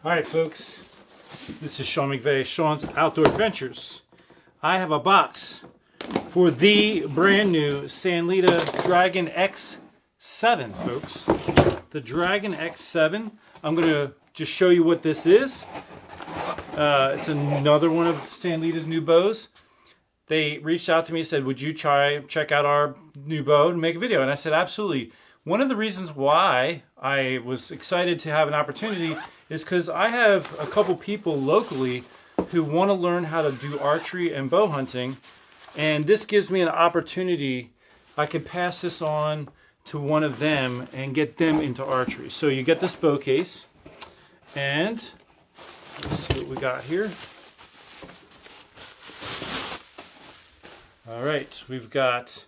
Alright folks, this is Sean McVeigh, Sean's Outdoor Adventures. I have a box for the brand new Sanlida Dragon X7, folks. The Dragon X7. I'm going to just show you what this is. It's another one of Sanlida's new bows. They reached out to me and said, would you check out our new bow and make a video? And I said, absolutely. One of the reasons why I was excited to have an opportunity is because I have a couple people locally who want to learn how to do archery and bow hunting, and this gives me an opportunity. I could pass this on to one of them and get them into archery. So you get this bow case, and let's see what we got here. All right, we've got,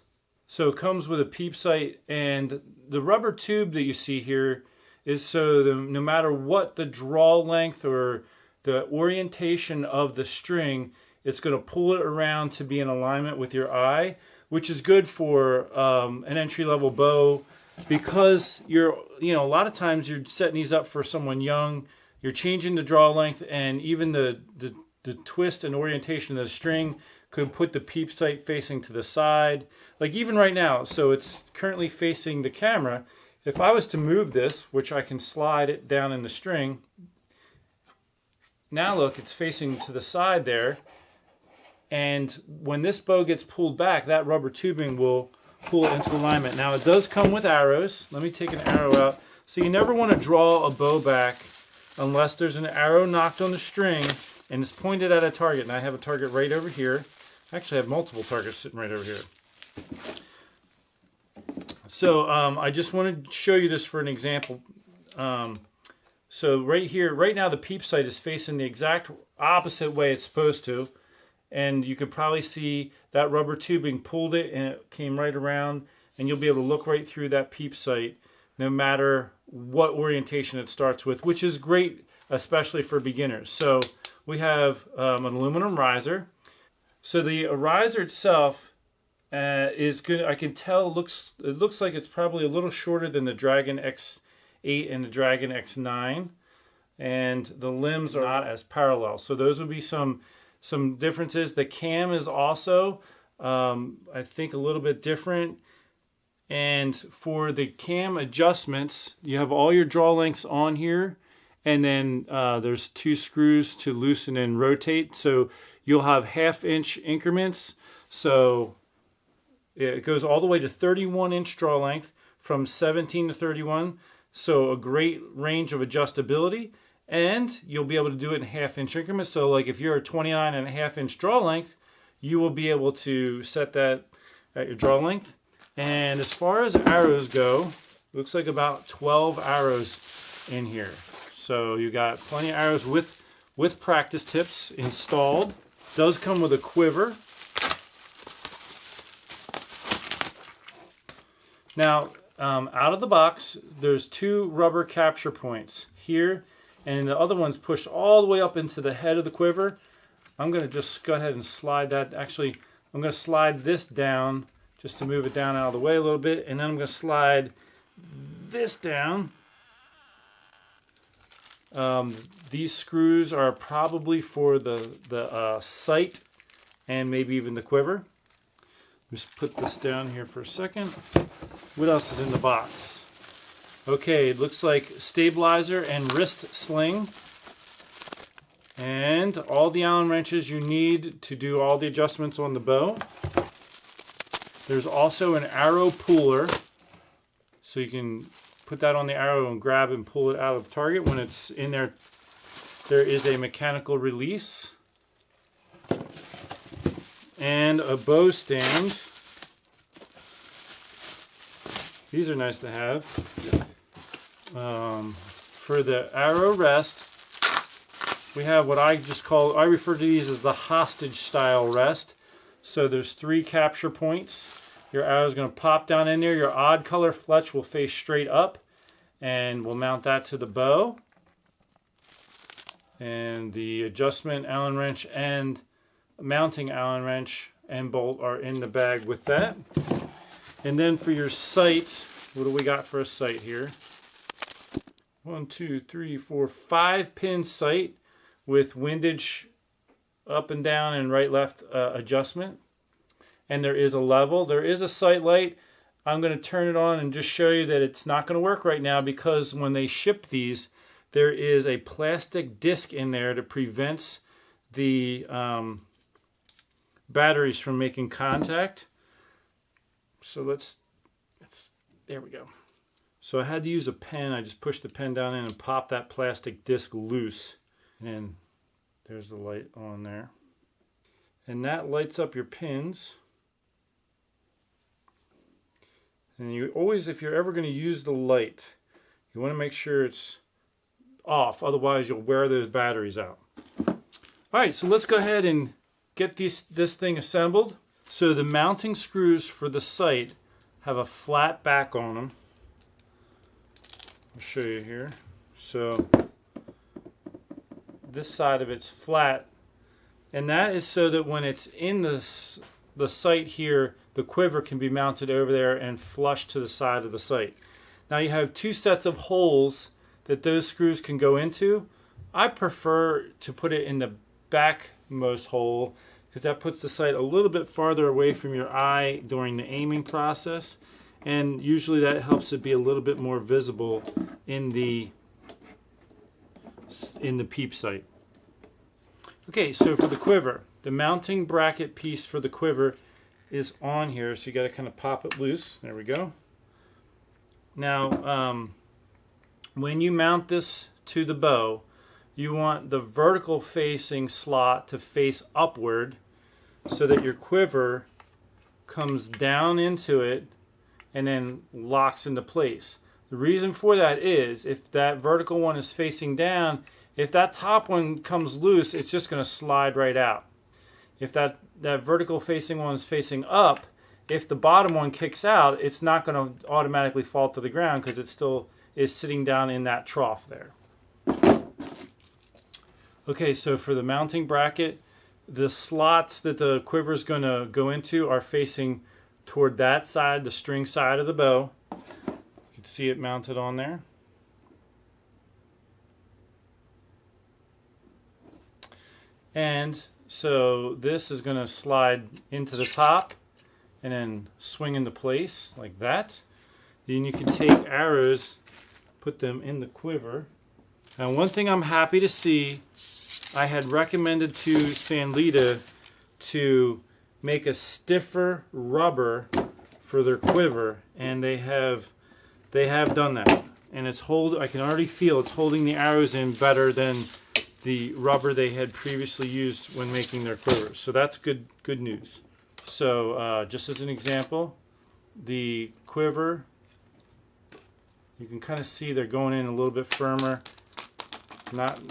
so it comes with a peep sight, and the rubber tube that you see here is so no matter what the draw length or the orientation of the string, it's going to pull it around to be in alignment with your eye, which is good for an entry-level bow, because a lot of times you're setting these up for someone young, you're changing the draw length, and even the twist and orientation of the string could put the peep sight facing to the side. Like even right now, so it's currently facing the camera. If I was to move this, which I can slide it down in the string, now look, it's facing to the side there. And when this bow gets pulled back, that rubber tubing will pull it into alignment. Now it does come with arrows. Let me take an arrow out. So you never want to draw a bow back unless there's an arrow knocked on the string and it's pointed at a target. And I have a target right over here. Actually, I have multiple targets sitting right over here. So I just want to show you this for an example. So right here, right now the peep sight is facing the exact opposite way it's supposed to. And you could probably see that rubber tubing pulled it and it came right around. And you'll be able to look right through that peep sight no matter what orientation it starts with, which is great, especially for beginners. So we have an aluminum riser. So the riser itself is good. I can tell it looks like it's probably a little shorter than the Dragon X8 and the Dragon X9, and the limbs are not as parallel. So those would be some differences. The cam is also I think a little bit different. And for the cam adjustments, you have all your draw lengths on here, and then there's 2 screws to loosen and rotate. So you'll have 1/2 inch increments. So it goes all the way to 31-inch draw length from 17 to 31. So a great range of adjustability, and you'll be able to do it in 1/2 inch increments. So like if you're a 29.5 inch draw length, you will be able to set that at your draw length. And as far as arrows go, it looks like about 12 arrows in here. So you got plenty of arrows with practice tips installed. Does come with a quiver. Now, out of the box, there's 2 rubber capture points here, and the other one's pushed all the way up into the head of the quiver. I'm going to just go ahead and slide that. Actually, I'm going to slide this down just to move it down out of the way a little bit, and then I'm going to slide this down. These screws are probably for the sight and maybe even the quiver. Just put this down here for a second. What else is in the box? Okay, it looks like stabilizer and wrist sling, and all the Allen wrenches you need to do all the adjustments on the bow. There's also an arrow puller, so you can put that on the arrow and grab and pull it out of the target. When it's in there, there is a mechanical release. And a bow stand. These are nice to have. For the arrow rest, we have what I refer to these as the hostage style rest. So there's 3 capture points. Your arrow is going to pop down in there. Your odd color fletch will face straight up, and we'll mount that to the bow. And the adjustment Allen wrench and mounting Allen wrench and bolt are in the bag with that. And then for your sight, what do we got for a sight here? 1, 2, 3, 4, 5 pin sight with windage up and down and right left adjustment. And there is a level. There is a sight light. I'm going to turn it on and just show you that it's not going to work right now because when they ship these, there is a plastic disc in there that prevents the batteries from making contact. So there we go. So I had to use a pen. I just pushed the pen down in and popped that plastic disc loose. And there's the light on there. And that lights up your pins. And you always, if you're ever going to use the light, you want to make sure it's off. Otherwise, you'll wear those batteries out. All right, so let's go ahead and get this thing assembled. So the mounting screws for the sight have a flat back on them. I'll show you here. So this side of it's flat, and that is so that when it's in the sight here, the quiver can be mounted over there and flush to the side of the sight. Now you have 2 sets of holes that those screws can go into. I prefer to put it in the backmost hole because that puts the sight a little bit farther away from your eye during the aiming process, and usually that helps it be a little bit more visible in the peep sight. Okay, so for the quiver, the mounting bracket piece for the quiver is on here, so you got to kind of pop it loose. There we go. Now, when you mount this to the bow, you want the vertical facing slot to face upward so that your quiver comes down into it and then locks into place. The reason for that is if that vertical one is facing down, if that top one comes loose, it's just going to slide right out. If that vertical facing one is facing up, if the bottom one kicks out, it's not going to automatically fall to the ground because it still is sitting down in that trough there. Okay, so for the mounting bracket, the slots that the quiver is going to go into are facing toward that side, the string side of the bow. You can see it mounted on there. And so this is going to slide into the top and then swing into place like that. Then you can take arrows, put them in the quiver. Now one thing I'm happy to see, I had recommended to Sanlida to make a stiffer rubber for their quiver, and they have done that. And I can already feel it's holding the arrows in better than the rubber they had previously used when making their quivers. So that's good news. So just as an example, the quiver, you can kind of see they're going in a little bit firmer, not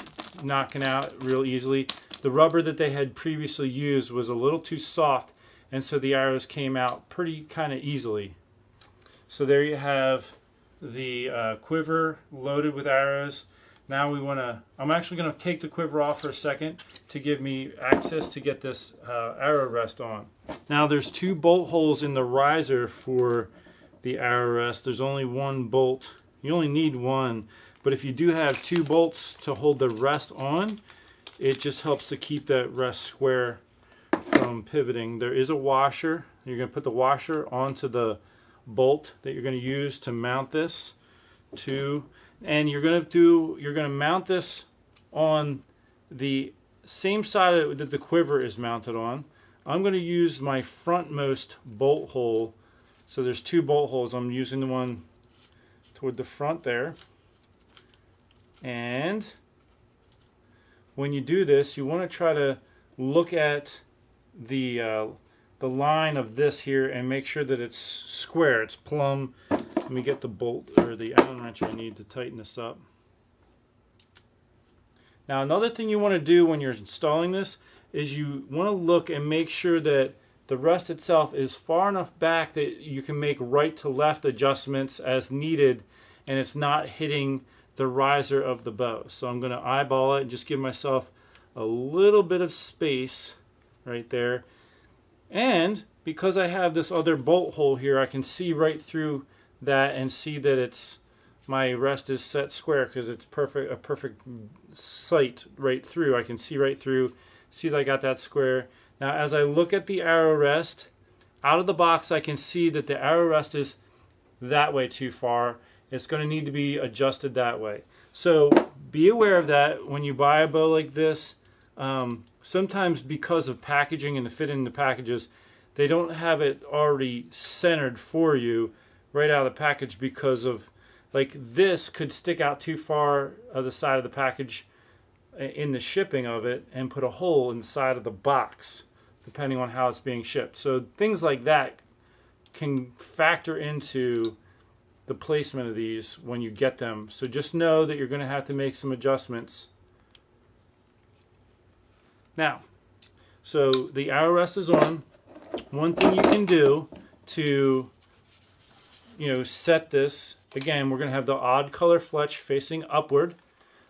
knocking out real easily. The rubber that they had previously used was a little too soft, and so the arrows came out pretty kind of easily. So there you have the quiver loaded with arrows. Now I'm actually going to take the quiver off for a second to give me access to get this arrow rest on. Now there's 2 bolt holes in the riser for the arrow rest. There's only 1 bolt. You only need 1, but if you do have 2 bolts to hold the rest on, it just helps to keep that rest square from pivoting. There is a washer. You're going to put the washer onto the bolt that you're going to use to mount this to, and you're going to mount this on the same side that the quiver is mounted on. I'm going to use my frontmost bolt hole. So there's 2 bolt holes. I'm using the one toward the front there. And when you do this, you want to try to look at the line of this here and make sure that it's square, it's plumb. Let me get the bolt or the Allen wrench I need to tighten this up. Now another thing you want to do when you're installing this is you want to look and make sure that the rest itself is far enough back that you can make right to left adjustments as needed and it's not hitting the riser of the bow. So I'm going to eyeball it and just give myself a little bit of space right there. And because I have this other bolt hole here, I can see right through that and see that it's my rest is set square because it's perfect, a perfect sight right through. I can see right through, see that I got that square. Now as I look at the arrow rest, out of the box I can see that the arrow rest is that way too far. It's going to need to be adjusted that way. So be aware of that when you buy a bow like this. Sometimes because of packaging and the fit in the packages, they don't have it already centered for you right out of the package because of, like, this could stick out too far of the side of the package in the shipping of it and put a hole in the side of the box depending on how it's being shipped. So things like that can factor into the placement of these when you get them. So just know that you're going to have to make some adjustments. Now, so the arrow rest is on. One thing you can do to, set this, again, we're going to have the odd color fletch facing upward.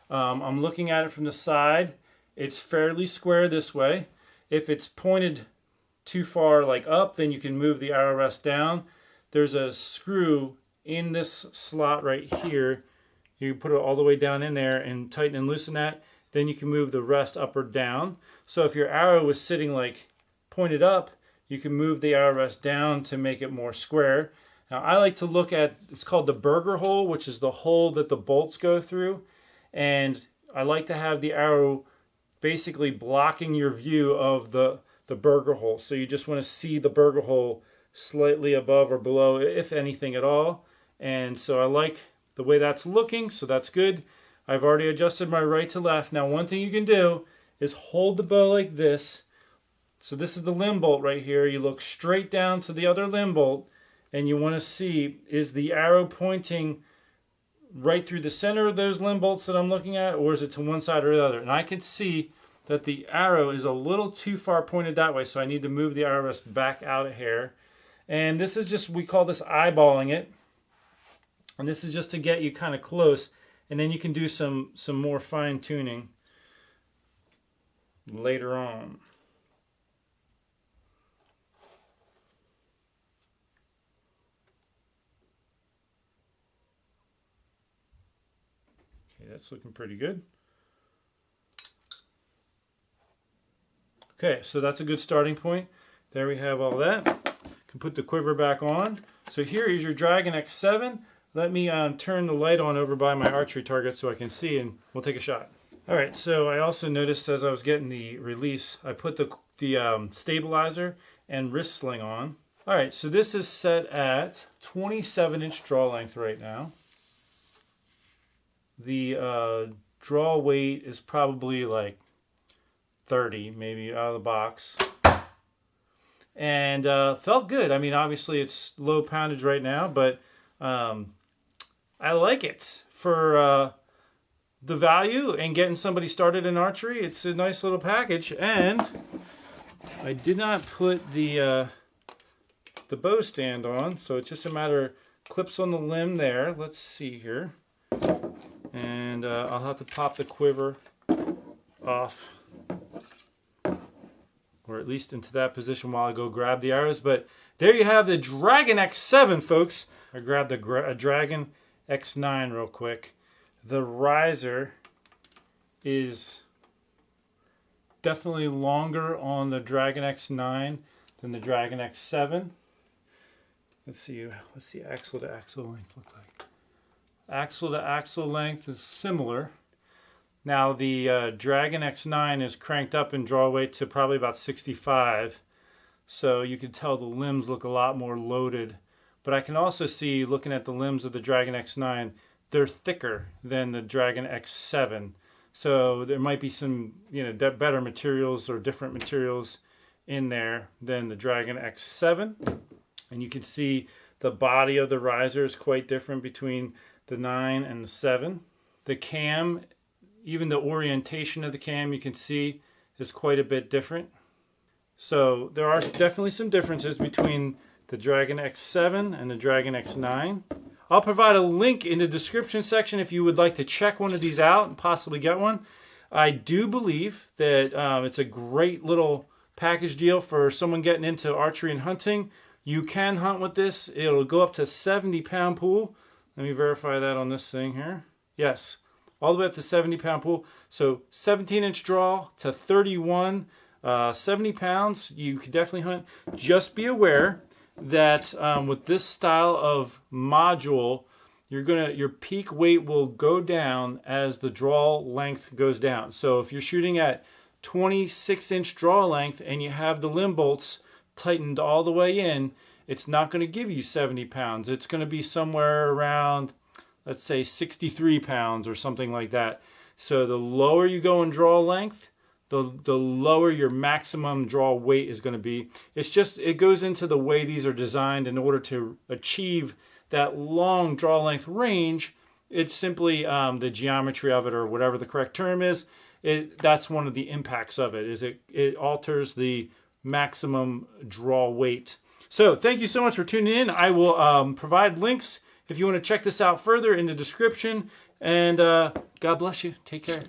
I'm looking at it from the side. It's fairly square this way. If it's pointed too far like up, then you can move the arrow rest down. There's a screw in this slot right here. You put it all the way down in there and tighten and loosen that. Then you can move the rest up or down. So if your arrow was sitting like pointed up, you can move the arrow rest down to make it more square. Now I like to look at, it's called the burger hole, which is the hole that the bolts go through. And I like to have the arrow basically blocking your view of the burger hole. So you just want to see the burger hole slightly above or below, if anything at all. And so I like the way that's looking, so that's good. I've already adjusted my right to left. Now one thing you can do is hold the bow like this. So this is the limb bolt right here. You look straight down to the other limb bolt and you want to see, is the arrow pointing right through the center of those limb bolts that I'm looking at, or is it to one side or the other? And I can see that the arrow is a little too far pointed that way, so I need to move the arrow rest back out a hair. And this is just, we call this eyeballing it. And this is just to get you kind of close, and then you can do some more fine tuning later on. Okay, that's looking pretty good. Okay, so that's a good starting point. There we have all that. Can put the quiver back on. So here is your Dragon X7. Let me turn the light on over by my archery target so I can see, and we'll take a shot. All right, so I also noticed as I was getting the release, I put the stabilizer and wrist sling on. All right, so this is set at 27-inch draw length right now. The draw weight is probably like 30, maybe out of the box. And felt good. I mean, obviously it's low poundage right now, but I like it for the value and getting somebody started in archery. It's a nice little package. And I did not put the bow stand on, so it's just a matter of clips on the limb there. Let's see here. And I'll have to pop the quiver off, or at least into that position while I go grab the arrows. But there you have the Dragon X7, folks. I grabbed a Dragon X9 real quick. The riser is definitely longer on the Dragon X9 than the Dragon X7. Let's see, what's the axle to axle length look like? Axle to axle length is similar. Now the Dragon X9 is cranked up in draw weight to probably about 65. So you can tell the limbs look a lot more loaded. But I can also see, looking at the limbs of the Dragon X9, they're thicker than the Dragon X7. So there might be some, better materials or different materials in there than the Dragon X7. And you can see the body of the riser is quite different between the 9 and the 7. The cam, even the orientation of the cam, you can see is quite a bit different. So there are definitely some differences between the Dragon X7 and the Dragon X9. I'll provide a link in the description section if you would like to check one of these out and possibly get one. I do believe that it's a great little package deal for someone getting into archery and hunting. You can hunt with this. It'll go up to 70-pound pool. Let me verify that on this thing here. Yes, all the way up to 70-pound pool. So 17-inch draw to 31, 70 pounds. You could definitely hunt. Just be aware that with this style of module, your peak weight will go down as the draw length goes down. So if you're shooting at 26-inch draw length and you have the limb bolts tightened all the way in, it's not going to give you 70 pounds. It's going to be somewhere around, let's say, 63 pounds or something like that. So the lower you go in draw length, the lower your maximum draw weight is going to be. It goes into the way these are designed in order to achieve that long draw length range. It's simply the geometry of it, or whatever the correct term is. That's one of the impacts of it, is it alters the maximum draw weight. So thank you so much for tuning in. I will provide links if you want to check this out further in the description. And God bless you. Take care.